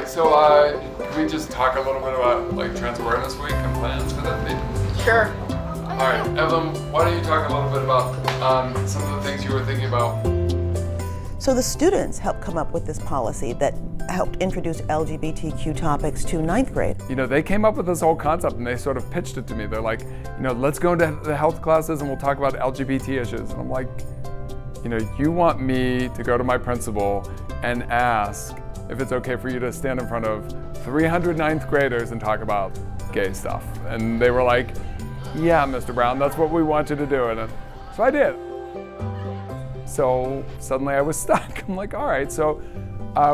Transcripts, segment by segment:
right, so can we just talk a little bit about like Trans Awareness Week and plans for that meeting? Sure. All right, Evelyn, why don't you talk a little bit about some of the things you were thinking about? So the students helped come up with this policy that helped introduce LGBTQ topics to 9th grade. You know, they came up with this whole concept and they sort of pitched it to me. They're like, you know, let's go into the health classes and we'll talk about LGBT issues. And I'm like, you know, you want me to go to my principal and ask if it's okay for you to stand in front of 300 9th graders and talk about gay stuff. And they were like, yeah, Mr. Brown, that's what we want you to do. And so I did. So suddenly I was stuck. I'm like, all right. So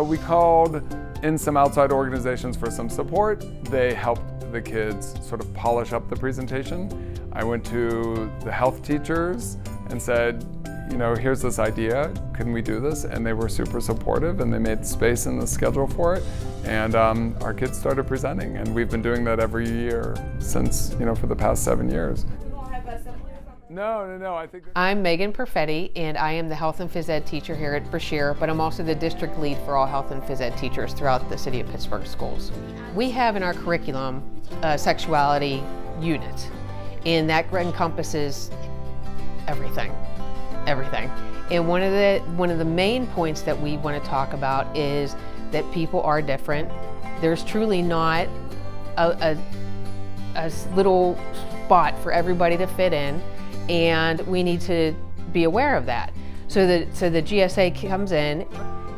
we called in some outside organizations for some support. They helped the kids sort of polish up the presentation. I went to the health teachers and said, you know, here's this idea, can we do this? And they were super supportive and they made space in the schedule for it. And our kids started presenting, and we've been doing that every year since, you know, for the past 7 years. No, I think I'm Megan Perfetti, and I am the health and phys ed teacher here at Brashear, but I'm also the district lead for all health and phys ed teachers throughout the city of Pittsburgh schools. We have in our curriculum a sexuality unit, and that encompasses everything. And one of the main points that we want to talk about is that people are different. There's truly not a little spot for everybody to fit in, and we need to be aware of that. So the GSA comes in,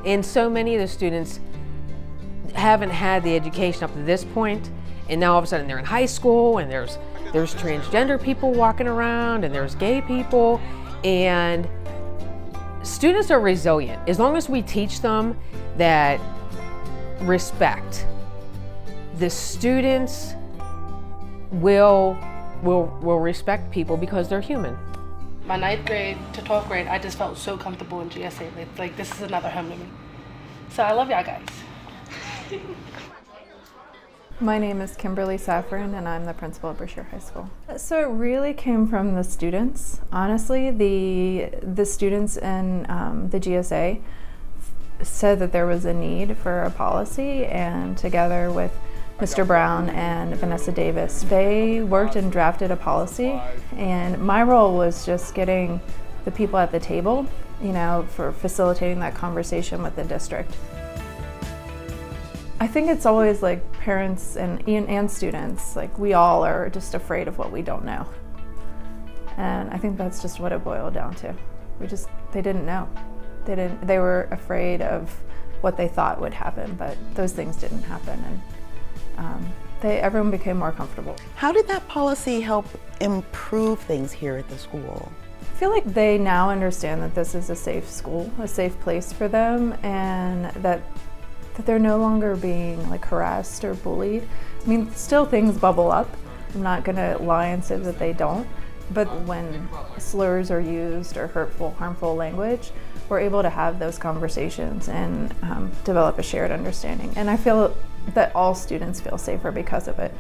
and so many of the students haven't had the education up to this point, and now all of a sudden they're in high school, and there's transgender people walking around, and there's gay people, and students are resilient. As long as we teach them that respect, the students will respect people because they're human. My 9th grade to 12th grade, I just felt so comfortable in GSA. Like this is another home to me. So I love y'all guys. My name is Kimberly Saffron, and I'm the principal at Brashear High School. So it really came from the students. Honestly, the students in the GSA said that there was a need for a policy, and together with Mr. Brown and Vanessa Davis, they worked and drafted a policy, and my role was just getting the people at the table, you know, for facilitating that conversation with the district. I think it's always like parents and students, like we all are just afraid of what we don't know. And I think that's just what it boiled down to. They didn't know. They were afraid of what they thought would happen, but those things didn't happen, and everyone became more comfortable. How did that policy help improve things here at the school? I feel like they now understand that this is a safe school, a safe place for them, and that they're no longer being like harassed or bullied. I mean, still things bubble up. I'm not gonna lie and say that they don't, but when slurs are used or hurtful, harmful language, we're able to have those conversations and develop a shared understanding. And I feel that all students feel safer because of it.